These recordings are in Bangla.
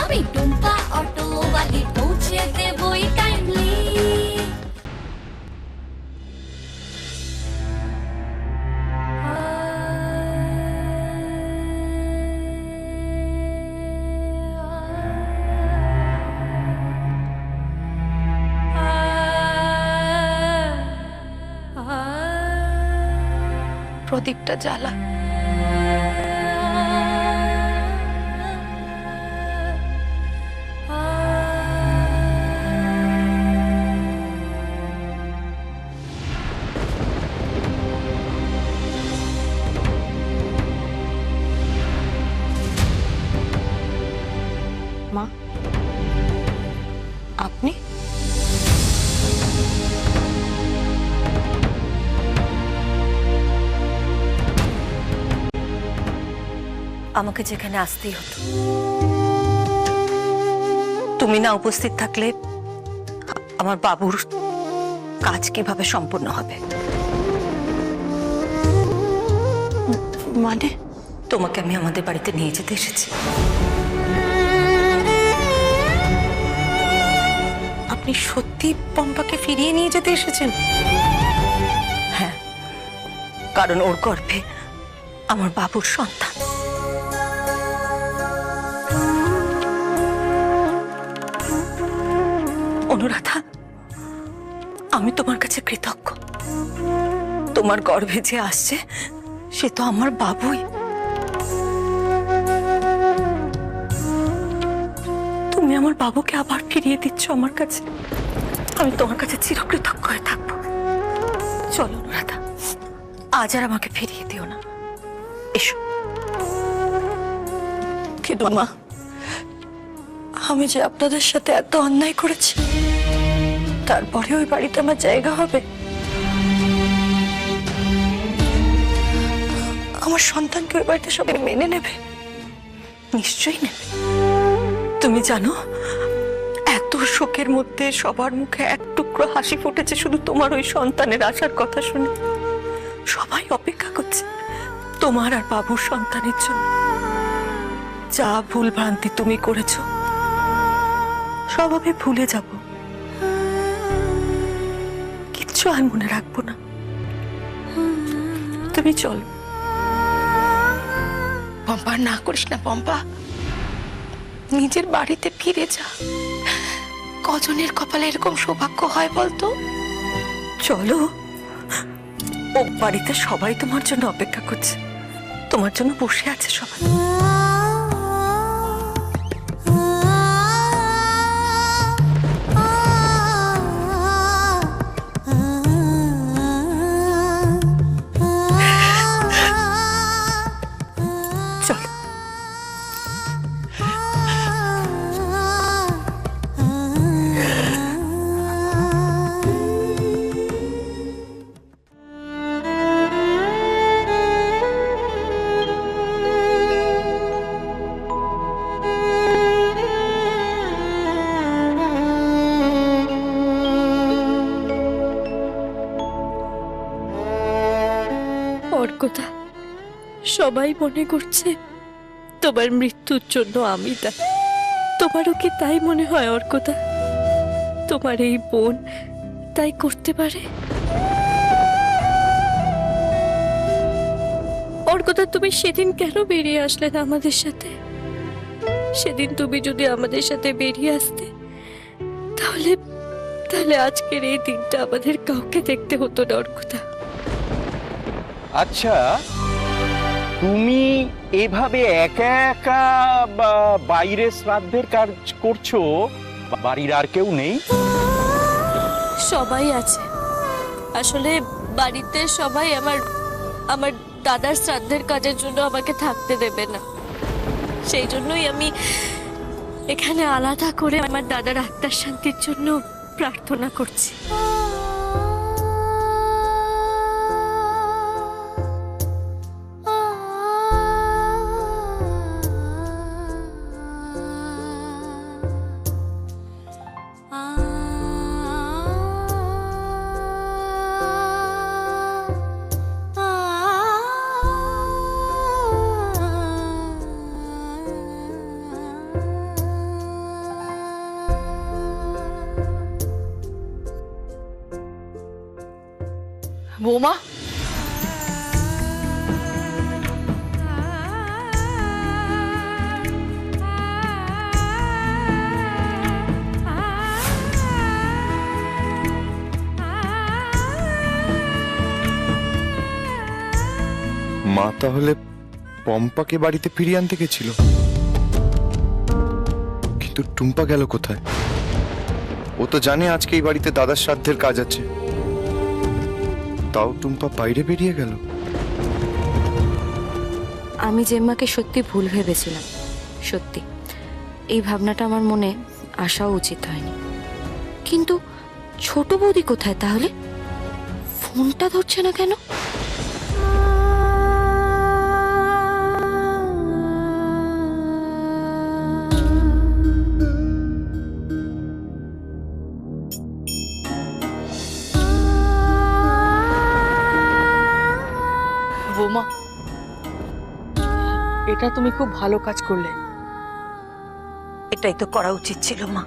আমি টুম্পা অটোওয়ালি পৌঁছে দেবই টাইমলি। প্রদীপটা জ্বালা। মা, আপনি? আমাকে যেখানে আসতেই হতো, তুমি না উপস্থিত থাকলে আমার বাবুর কাজ কিভাবে সম্পূর্ণ হবে? মানে? তোমাকে আমি আমাদের বাড়িতে নিয়ে যেতে এসেছি। আপনি সত্যি পম্পাকে ফিরিয়ে নিয়ে যেতে এসেছেন? হ্যাঁ, কারণ ওর গর্ভে আমার বাবুর সন্তান। অনুরাধা, আমি তোমার কাছে কৃতজ্ঞ। তোমার গর্ভে যে আসছে সে তো আমার বাবুই। তুমি আমার বাবুকে আবার ফিরিয়ে দিচ্ছ আমার কাছে। আমি তোমার কাছে চিরকৃতজ্ঞ হয়ে থাকবো। চলো অনুরাধা, আজ আর আমাকে ফিরিয়ে দিও না। এসো। কিন্তু মা, আমি যে আপনাদের সাথে এত অন্যায় করেছি, তারপরে ওই বাড়িতে আমার জায়গা হবে? আমার সন্তানকে ওই বাড়িতে সবাই মেনে নেবে? নিশ্চয়ই নেবে। তুমি জানো, এত শোকের মধ্যে সবার মুখে এক টুকরো হাসি ফুটেছে শুধু তোমার ওই সন্তানের আসার কথা শুনে। সবাই অপেক্ষা করছে তোমার আর বাবুর সন্তানের জন্য। যা ভুল ভ্রান্তি তুমি করেছো সব আমি ভুলে যাব, কিচ্ছু আর মনে রাখবো না। তুমি চলো। পম্পা, না করিস না পম্পা, নিজের বাড়িতে ফিরে যা। কজনের কপালে এরকম সৌভাগ্য হয় বলতো? চলো, ও বাড়িতে সবাই তোমার জন্য অপেক্ষা করছে, তোমার জন্য বসে আছে সবাই। চলো। অর্কদা, সবাই মনে করছে তোমার মৃত্যুর জন্য আমি দায়ী। তোমারও কি তাই মনে হয় অর্কদা? তোমার এই বোন তাই করতে পারে? অর্কদা, তুমি সেদিন কেন বেরিয়ে আসলে না আমাদের সাথে? সেদিন তুমি যদি আমাদের সাথে বেরিয়ে আসতে, তাহলে তাহলে আজকের এই দিনটা আমাদের কাউকে দেখতে হতো না অর্কদা। আচ্ছা, তুমি এভাবে একা একা বাইরে শ্রাদ্ধের কাজ করছো, বাড়ির আর কেউ নেই? সবাই আছে, আসলে বাড়িতে সবাই আমার আমার দাদার শ্রাদ্ধের কাজের জন্য আমাকে থাকতে দেবে না। সেই জন্যই আমি এখানে আলাদা করে আমার দাদার আত্মার শান্তির জন্য প্রার্থনা করছি। বৌমা, মা তাহলে পম্পাকে বাড়িতে ফিরিয়ে আনতে গেছিল, কিন্তু টুম্পা গেল কোথায়? ও তো জানে আজকে এই বাড়িতে দাদার শ্রাদ্ধের কাজ আছে, তাও টুম্পা বাইরে বেরিয়ে গেল। আমি জেম্মাকে সত্যি ভুল ভেবেছিলাম, সত্যি এই ভাবনাটা আমার মনে আসাও উচিত হয়নি। কিন্তু ছোট বৌদি কোথায় তাহলে? ফোনটা ধরছে না কেন? বৌমা, এটা তুমি খুব ভালো কাজ করলে। এটাই তো করা উচিত ছিল মা।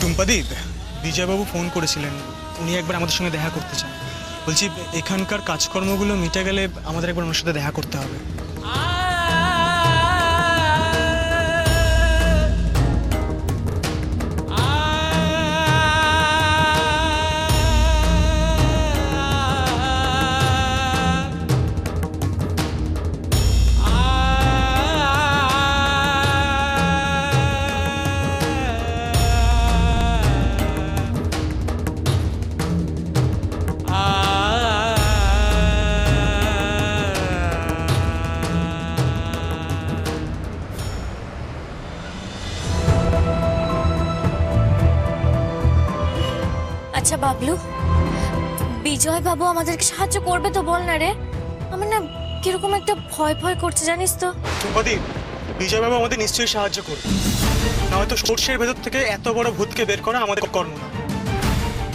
টুম্পাদীপ, বিজয়বাবু ফোন করেছিলেন, উনি একবার আমাদের সঙ্গে দেখা করতে চান। বলছি এখানকার কাজকর্মগুলো মিটে গেলে আমাদের একবার ওনার সাথে দেখা করতে হবে। আচ্ছা বাবলু, বিজয় বাবু আমাদেরকে সাহায্য করবে তো বল না রে। আমার না কিরকম একটা ভয় ভয় করছে জানিস তো। টুম্পাদীপ, বিজয়বাবু আমাদের নিশ্চয়ই সাহায্য করবে, না হয়তো সর্ষের ভেতর থেকে এত বড় ভূতকে বের করা আমাদের কর্ম না,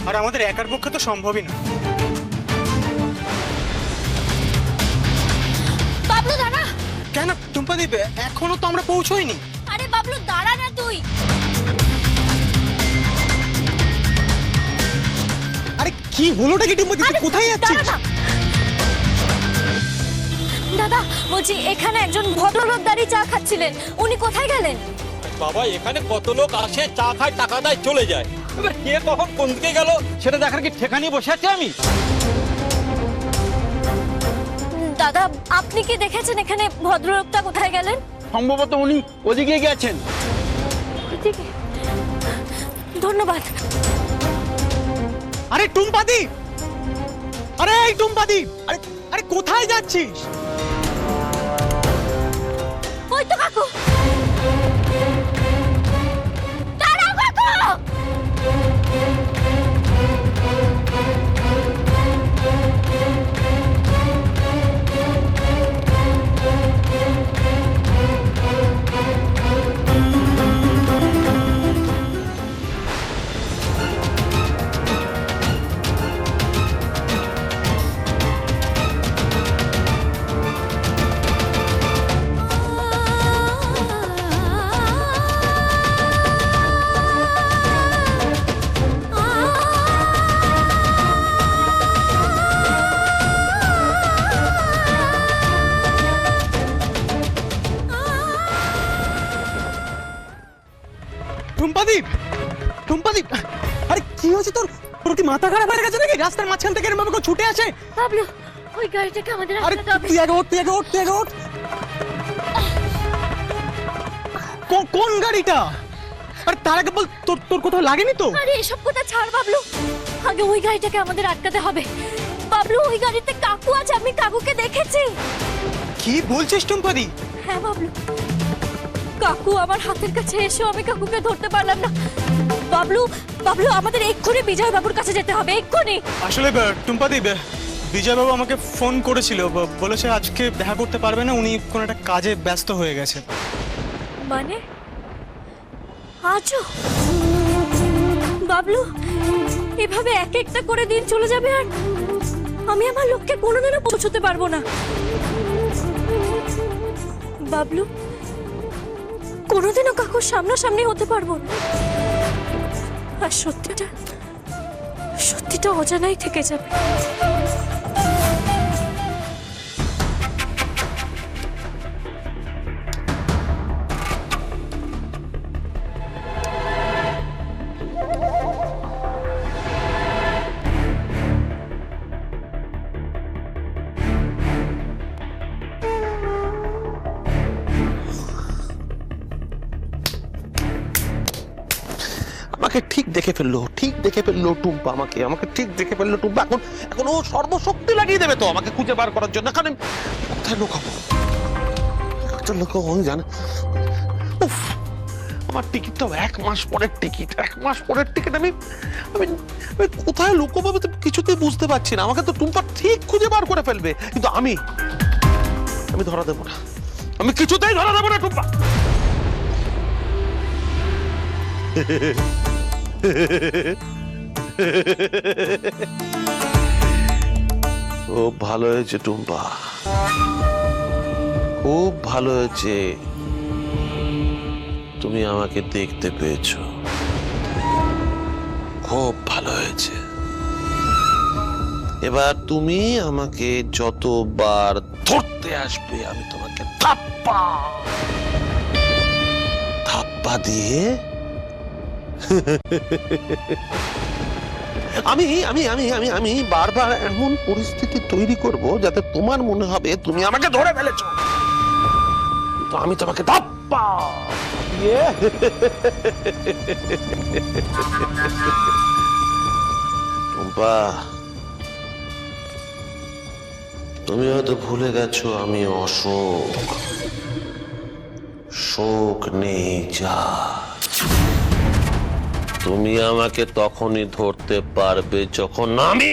আর আমাদের একার পক্ষে তো সম্ভবই না। বাবলু দাঁড়া। কেন টুম্পাদীপ, এখনো তো আমরা পৌঁছোইনি। আরে বাবলু দাঁড়া না তুই। আরে কি হলোটা কি টুম্পাদীপ, তুই কোথায় যাচ্ছিস? দাদা বলছি এখানে একজন ভদ্রলোক দাঁড়িয়ে চা খাচ্ছিলেন, উনি কোথায় গেলেন? বাবা এখানে কত লোক আসে, চা খায়, টাকা দেয়, চলে যায়। এবার কে কখন কোন দিকে গেল সেটা দেখার কি ঠেকা নিয়ে বসে আছি আমি? দাদা আপনি কি দেখেছেন এখানে ভদ্রলোকটা কোথায় গেলেন? সম্ভবত উনি ওদিকে গেছেন। ওদিকে? ধন্যবাদ। আরে টুম্পাদীপ, আরে এই টুম্পাদীপ, আরে আরে কোথায় যাচ্ছিস? ওই তো কাকু। দাঁড়াও কাকু। টুম্পাদীপ, টুম্পাদীপ, আরে কি হয়েছে তোর? তোর কি মাথা খারাপ হয়ে গেছে নাকি? রাস্তার মাঝখান থেকে এরকম ভাবে কেউ ছুটে আসে? বাবলু ওই গাড়িটাকে আমাদের আরে আটকাতে হবে। তুই আগে ওঠ, তুই আগে ওঠ, তুই আগে ওঠ। কোন গাড়িটা? আরে তার আগে বল, তোর তোর কোথাও লাগেনি তো? আরে এসব কথা ছাড় বাবলু, আগে ওই গাড়িটাকে আমাদের আটকাতে হবে। বাবলু ওই গাড়িতে কাকু আছে, আমি কাকুকে দেখেছি। কি বলছিস টুম্পাদি? হ্যাঁ বাবলু, কাকু আমার হাতের কাছে এসেও আমি কাকুকে ধরতে পারলাম না। বাবলু বাবলু আমাদের এক্ষুনি বিজয় বাবুর কাছে যেতে হবে, এক্ষুনি। আসলে টুম্পাদি, বিজয়বাবু আমাকে ফোন করেছিল, বলেছে আজকে দেখা করতে পারবে না, উনি কোনো একটা কাজে ব্যস্ত হয়ে গেছে। মানে আজও? বাবলু এভাবে এক একটা করে দিন চলে যাবে আর আমি আমার লক্ষ্যে কোনোদিনও পৌঁছতে পারবো না। বাবলু কোনোদিনও কাকুর সামনাসামনি হতে পারবো না, আর সত্যিটা অজানাই থেকে যাবে। আমাকে ঠিক দেখে ফেললো টুম্পা, আমাকে ঠিক দেখে ফেললো টুম্পা। এখন ও সর্বশক্তি লাগিয়ে দেবে তো আমাকে খুঁজে বার করার জন্য। এখন কোথায় লুকাবো, আমি জানি। উফ, আমার টিকিটটাও 1 মাস পরের টিকিট, 1 মাস পরের টিকিট। আমি কোথায় লুকাবো আমি তো কিছুতেই বুঝতে পারছি না। আমাকে তো টুম্পা ঠিক খুঁজে বার করে ফেলবে, কিন্তু আমি ধরা দেবো না, আমি কিছুতেই ধরা দেবো না টুম্পা। খুব ভালো হয়েছে টুম্পা, খুব ভালো হয়েছে তুমি আমাকে দেখতে পেয়েছো, খুব ভালো হয়েছে। এবার তুমি আমাকে যতবার ধরতে আসবে আমি তোমাকে থাপ্পা দিয়ে আমি আমি আমি আমি আমি বারবার এমন পরিস্থিতি তৈরি করব যাতে তোমার মনে হবে তুমি আমাকে ধরে ফেলেছো, তো আমি তোমাকে ধাপ্পা দিয়ে টুম্পা, তুমি হয়তো ভুলে গেছো আমি অশোক, শোক নেই যা। তুমি আমাকে তখনই ধরতে পারবে যখন আমি